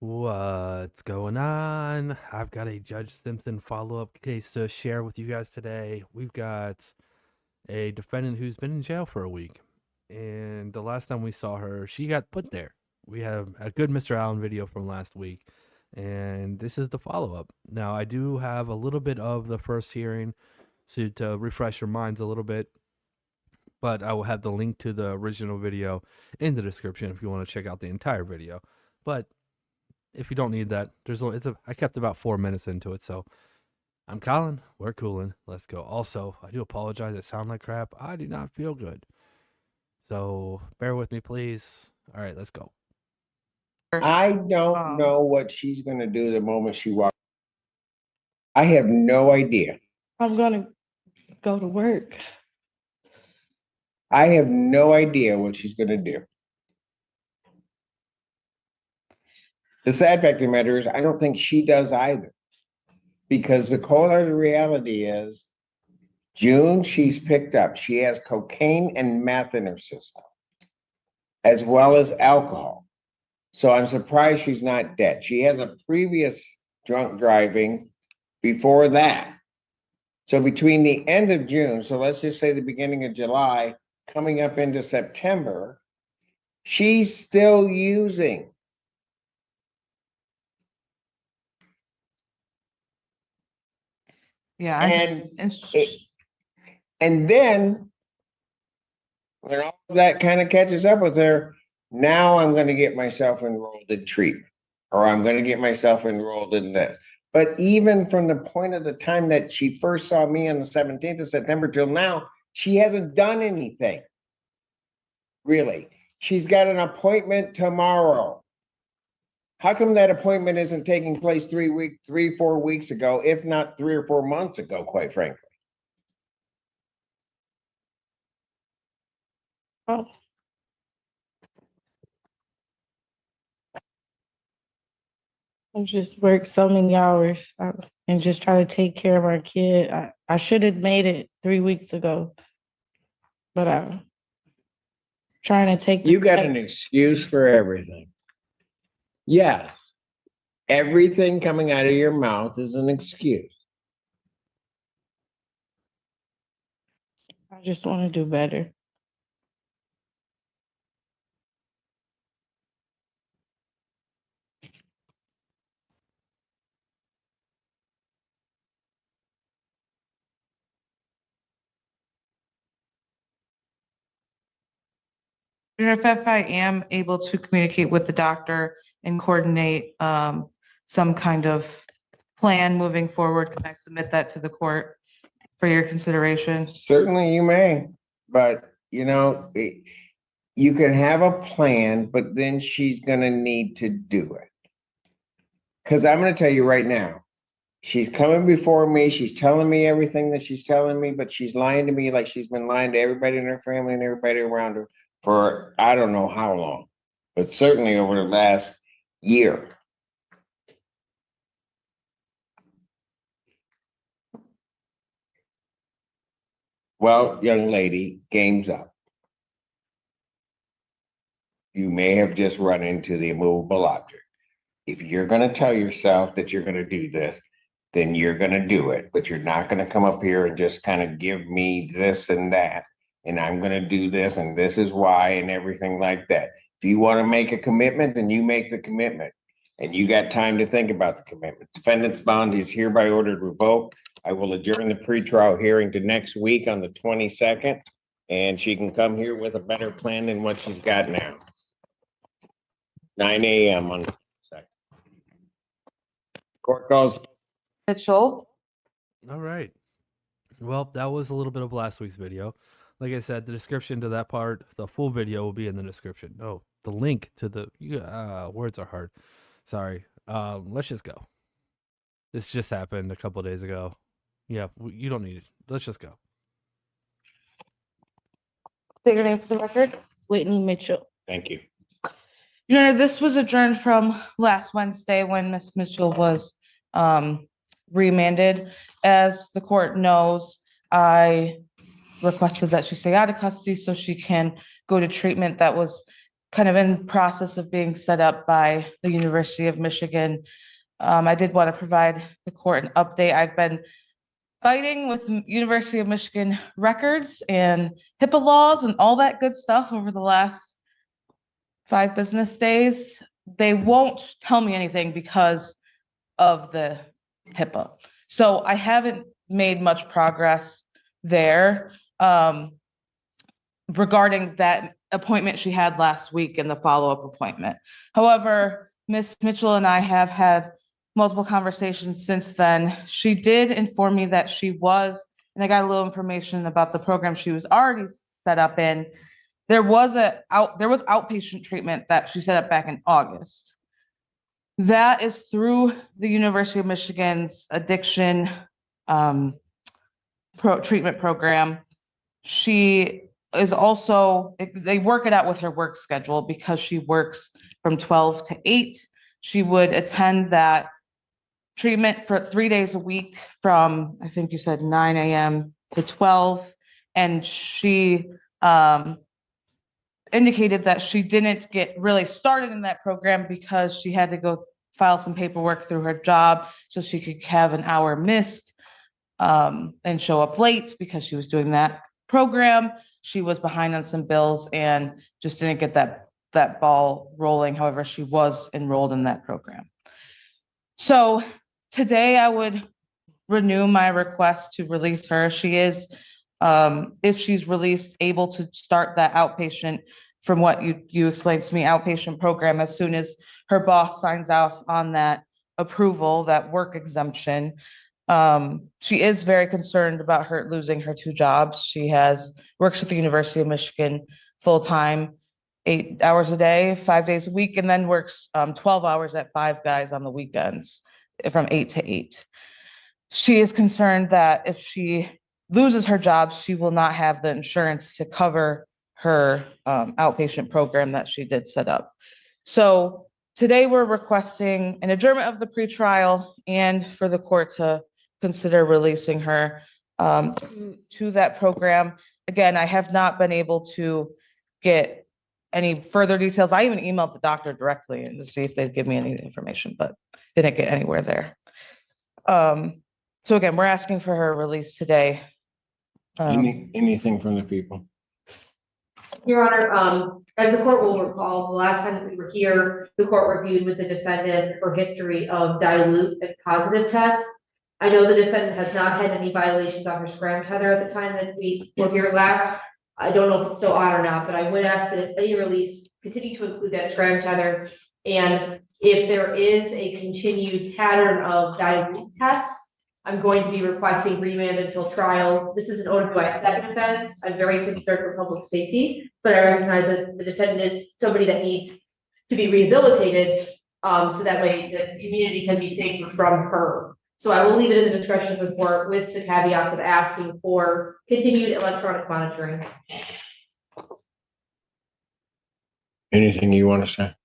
What's going on? I've got a Judge Simpson follow-up case to share with you guys today. We've got a defendant who's been in jail for a week. And the last time we saw her, she got put there. We have a good Mr. Allen video from last week. And this is the follow-up. Now, I do have a little bit of the first hearing so to refresh your minds a little bit. But I will have the link to the original video in the description if you want to check out the entire video. But if you don't need that, I kept about 4 minutes into it, so I'm Colin. We're cooling. Let's go. Also, I do apologize. I sound like crap. I do not feel good. So bear with me, please. All right, let's go. I don't know what she's going to do the moment she walks. I have no idea. I'm gonna go to work. I have no idea what she's going to do. The sad fact of the matter is, I don't think she does either. Because the cold hard reality is, June, she's picked up. She has cocaine and meth in her system, as well as alcohol. So I'm surprised she's not dead. She has a previous drunk driving before that. So between the end of June, so let's just say the beginning of July, coming up into September, she's still using. Yeah, And then when all of that kind of catches up with her, now I'm going to get myself enrolled in treatment, or I'm going to get myself enrolled in this. But even from the point of the time that she first saw me on the 17th of September till now, she hasn't done anything. Really. She's got an appointment tomorrow. How come that appointment isn't taking place 4 weeks ago, if not 3 or 4 months ago, quite frankly? oh, I just work so many hours and just try to take care of our kid. I should have made it 3 weeks ago, but I'm trying to take. You got an excuse for everything. Yes. Everything coming out of your mouth is an excuse. I just want to do better. If I am able to communicate with the doctor and coordinate some kind of plan moving forward, can I submit that to the court for your consideration? Certainly you may, but you can have a plan, but then she's going to need to do it. Because I'm going to tell you right now, she's coming before me. She's telling me everything that she's telling me, but she's lying to me like she's been lying to everybody in her family and everybody around her for I don't know how long, but certainly over the last year. Well, young lady, game's up. You may have just run into the immovable object. If you're going to tell yourself that you're going to do this, then you're going to do it. But you're not going to come up here and just kind of give me this and that. And I'm going to do this and this is why and everything like that. If you want to make a commitment, then you make the commitment. And you got time to think about the commitment. Defendant's bond is hereby ordered revoked. I will adjourn the pretrial hearing to next week on the 22nd. And she can come here with a better plan than what she's got now. 9 a.m. on the 22nd. Court calls Mitchell? All right. Well, that was a little bit of last week's video. Like I said, the description to that part, the full video will be in the description. Oh, the link to the words are hard. Sorry. Let's just go. This just happened a couple days ago. Yeah, you don't need it. Let's just go. Say your name for the record. Whitney Mitchell. Thank you. Your Honor, this was adjourned from last Wednesday when Ms. Mitchell was remanded. As the court knows, I requested that she stay out of custody so she can go to treatment that was kind of in process of being set up by the University of Michigan. I did want to provide the court an update. I've been fighting with University of Michigan records and HIPAA laws and all that good stuff over the last 5 business days. They won't tell me anything because of the HIPAA. So I haven't made much progress there regarding that appointment she had last week and the follow-up appointment. However, Ms. Mitchell and I have had multiple conversations since then. She did inform me that she was, and I got a little information about the program she was already set up in. There was outpatient treatment that she set up back in August. That is through the University of Michigan's addiction treatment program. She is also, they work it out with her work schedule because she works from 12 to 8. She would attend that treatment for 3 days a week from, I think you said 9 a.m. to 12. And she indicated that she didn't get really started in that program because she had to go file some paperwork through her job so she could have an hour missed and show up late because she was doing that program. She was behind on some bills and just didn't get that ball rolling. However, she was enrolled in that program. So today I would renew my request to release her. She is, if she's released, able to start that outpatient, from what you explained to me, outpatient program as soon as her boss signs off on that approval, that work exemption. She is very concerned about her losing her 2 jobs. She works at the University of Michigan full-time, 8 hours a day, 5 days a week, and then works 12 hours at Five Guys on the weekends from 8 to 8. She is concerned that if she loses her job, she will not have the insurance to cover her outpatient program that she did set up. So today we're requesting an adjournment of the pretrial and for the court to consider releasing her to that program. Again, I have not been able to get any further details. I even emailed the doctor directly and to see if they'd give me any information, but didn't get anywhere there. So again, we're asking for her release today. Anything from the people? Your Honor, as the court will recall, the last time that we were here, the court reviewed with the defendant her history of dilute and positive tests. I know the defendant has not had any violations on her scram tether at the time that we were here last. I don't know if it's still on or not, but I would ask that if any release continue to include that scram tether. And if there is a continued pattern of dilute tests, I'm going to be requesting remand until trial. This is an OWI-7 offense. I'm very concerned for public safety, but I recognize that the defendant is somebody that needs to be rehabilitated, so that way the community can be safer from her. So I will leave it in the discretion of the court with the caveats of asking for continued electronic monitoring. Anything you want to say?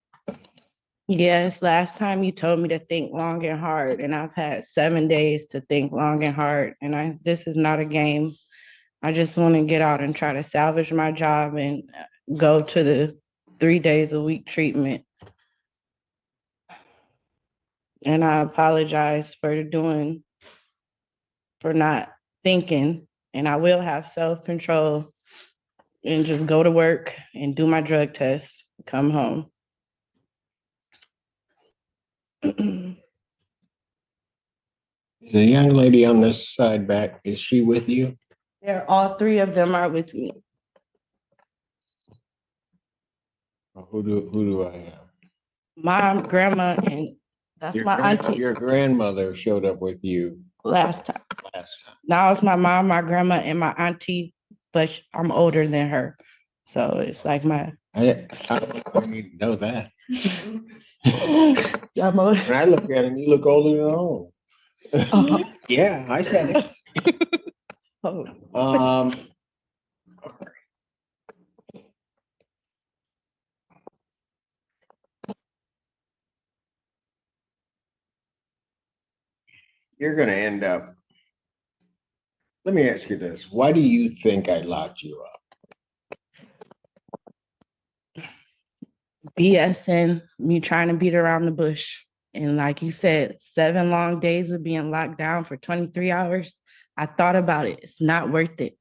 Yes, last time you told me to think long and hard, and I've had 7 days to think long and hard, and this is not a game. I just want to get out and try to salvage my job and go to the 3 days a week treatment. And I apologize for not thinking, and I will have self-control and just go to work and do my drug test, come home. The young lady on this side back, is she with you? All 3 of them are with me. Who do I have? Mom, grandma, and that's my auntie. Your grandmother showed up with you Last time. last time. Now it's my mom, my grandma, and my auntie, but I'm older than her. So it's like I don't need to know that. I'm older. When I look at him, you look older than all. Uh-huh. Yeah, I said it. Oh. You're gonna end up. Let me ask you this. Why do you think I locked you up? BSing, me trying to beat around the bush. And like you said, 7 long days of being locked down for 23 hours. I thought about it. It's not worth it.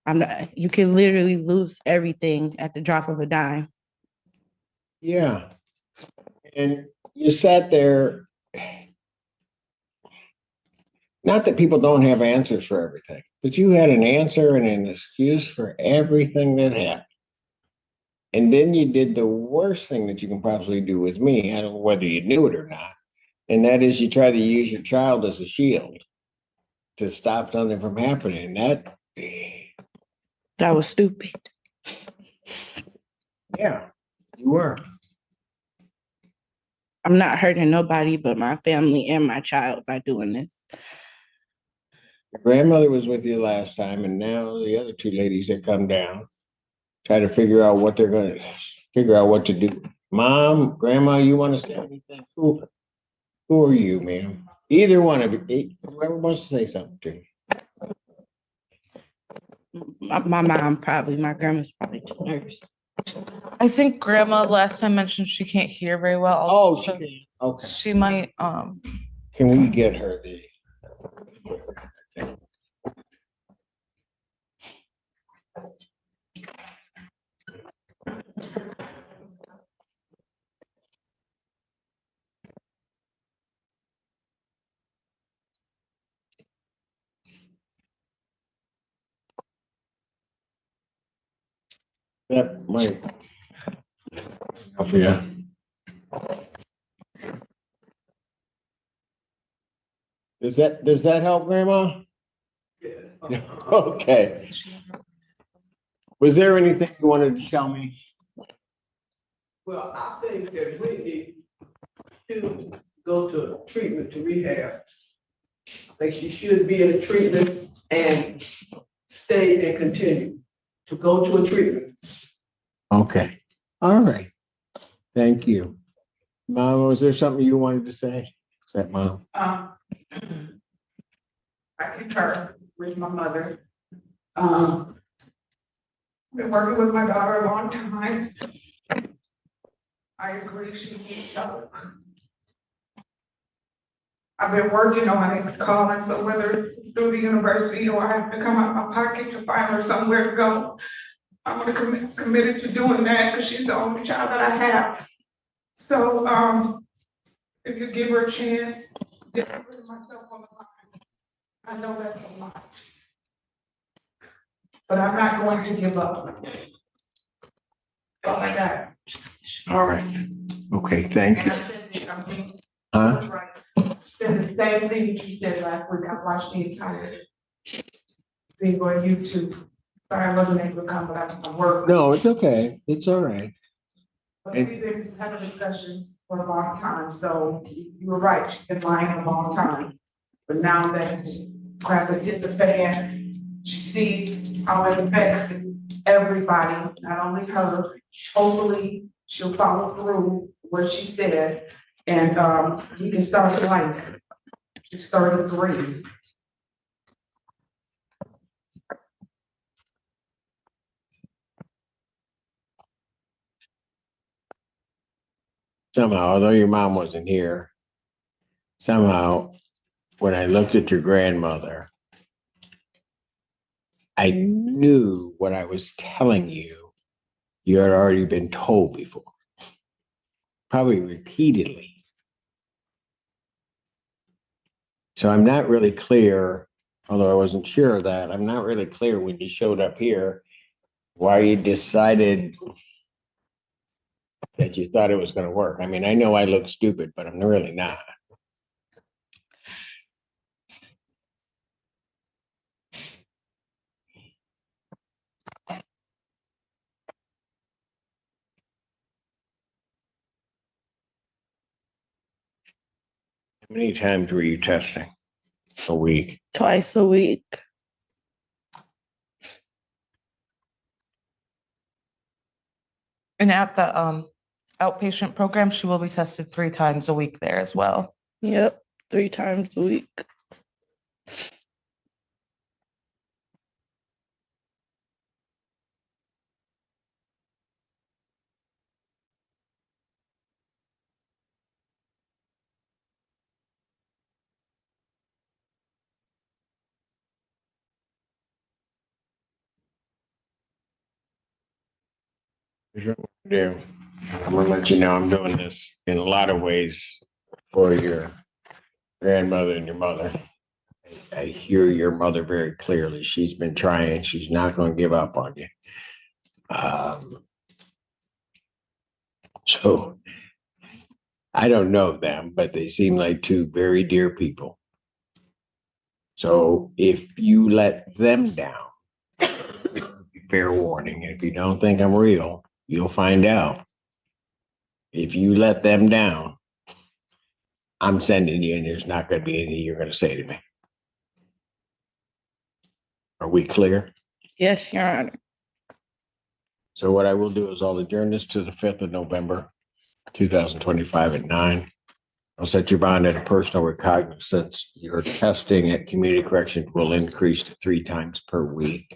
I'm not, you can literally lose everything at the drop of a dime. Yeah. And you sat there, not that people don't have answers for everything, but you had an answer and an excuse for everything that happened. And then you did the worst thing that you can possibly do with me. I don't know whether you knew it or not. And that is you try to use your child as a shield to stop something from happening. That was stupid. Yeah, you were. I'm not hurting nobody but my family and my child by doing this. Your grandmother was with you last time, and now the other two ladies that come down try to figure out what they're going to figure out what to do. Mom, grandma, you want to say anything? Who are you, ma'am? Either one of you, whoever wants to say something to me. My mom probably, my grandma's probably too nervous. I think grandma last time mentioned she can't hear very well. Oh, so okay. she might, Can we get her the? That might help you. Does that help, Grandma? Yeah. Okay. Was there anything you wanted to tell me? Well, I think that we need to go to treatment, to rehab. Like she should be in a treatment and stay and continue to go to a treatment. Okay. All right. Thank you. Mom, was there something you wanted to say? Is that Mom? I concur with my mother. Been working with my daughter a long time. I agree she needs help. I've been working on it, Colin, so whether through the university or I have to come out my pocket to find her somewhere to go, I'm gonna committed to doing that because she's the only child that I have. So, if you give her a chance, just put myself on the line. I know that's a lot. But I'm not going to give up. All I got. All right. Okay, thank And you. I said, I mean, Huh? right. Said the same thing that you said last week. I watched the entire thing on YouTube. Sorry, I wasn't able to come, but I'm working. No, it's okay. It's all right. But we've been having discussions for a long time, so you were right, she's been lying a long time. But now that crap has hit the fan, she sees how it affects everybody, not only her. Hopefully, she'll follow through what she said, and you can start life. She started great. Somehow, although your mom wasn't here, somehow, when I looked at your grandmother, I knew what I was telling you, you had already been told before, probably repeatedly. So I'm not really clear, although I wasn't sure of that, I'm not really clear when you showed up here, why you decided that you thought it was going to work. I mean, I know I look stupid, but I'm really not. How many times were you testing a week? Twice a week. and at the, outpatient program, she will be tested 3 times a week there as well. Yep, 3 times a week. Here's what I'm gonna do. I'm gonna let you know I'm doing this in a lot of ways for your grandmother and your mother. I hear your mother very clearly. She's been trying. She's not going to give up on you. So I don't know them, but they seem like two very dear people. So if you let them down, fair warning. If you don't think I'm real, you'll find out. If you let them down, I'm sending you, and there's not going to be anything you're going to say to me. Are we clear? Yes, Your Honor. So what I will do is I'll adjourn this to the 5th of November, 2025 at 9. I'll set your bond at a personal recognizance. Your testing at community corrections will increase to 3 times per week.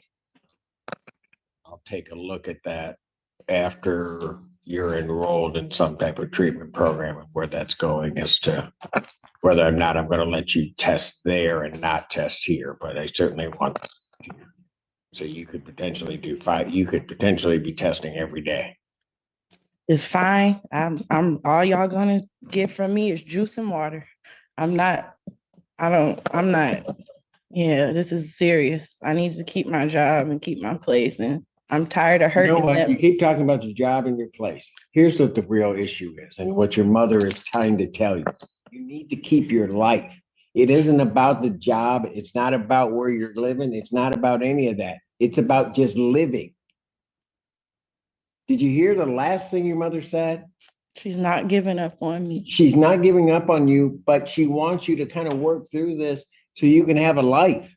I'll take a look at that after you're enrolled in some type of treatment program and where that's going as to whether or not I'm going to let you test there and not test here, but I certainly want to. So you could potentially do 5, you could potentially be testing every day. It's fine. I'm all y'all gonna get from me is juice and water. I'm not, yeah, this is serious. I need to keep my job and keep my place, and I'm tired of You know hurting what? You them. keep talking about your job and your place. Here's what the real issue is, and what your mother is trying to tell you. You need to keep your life. It isn't about the job. It's not about where you're living. It's not about any of that. It's about just living. Did you hear the last thing your mother said? She's not giving up on me. She's not giving up on you, but she wants you to kind of work through this so you can have a life.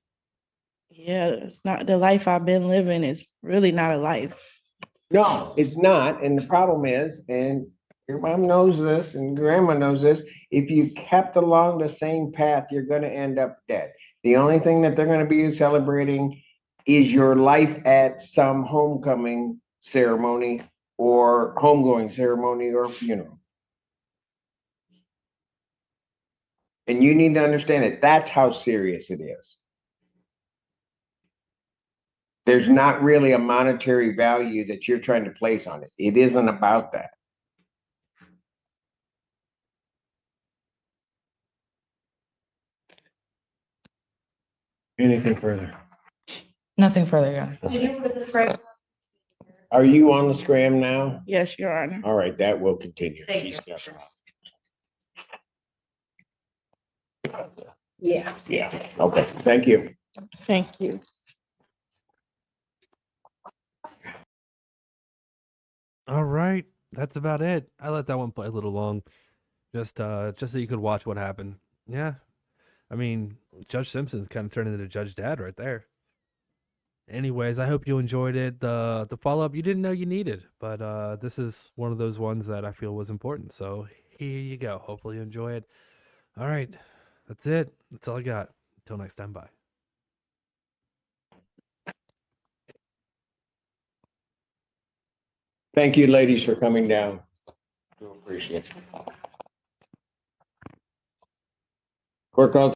Yeah, it's not the life I've been living. It's really not a life. No, it's not. And the problem is, and your mom knows this and grandma knows this, if you kept along the same path, you're going to end up dead. The only thing that they're going to be celebrating is your life at some homecoming ceremony or homegoing ceremony or funeral. And you need to understand it. That's how serious it is. There's not really a monetary value that you're trying to place on it. It isn't about that. Anything further? Nothing further, Your Honor. Did you put the script? Are you on the scram now? Yes, Your Honor. All right, that will continue. Thank She's you. got it. Yeah. Yeah, okay, thank you. Thank you. All right, that's about it. I let that one play a little long, just so you could watch what happened. Yeah, I mean, Judge Simpson's kind of turned into Judge Dad right there. Anyways, I hope you enjoyed it. The follow up you didn't know you needed, but this is one of those ones that I feel was important. So here you go. Hopefully you enjoy it. All right, that's it. That's all I got. Until next time, bye. Thank you, ladies, for coming down. Do appreciate it. Court calls.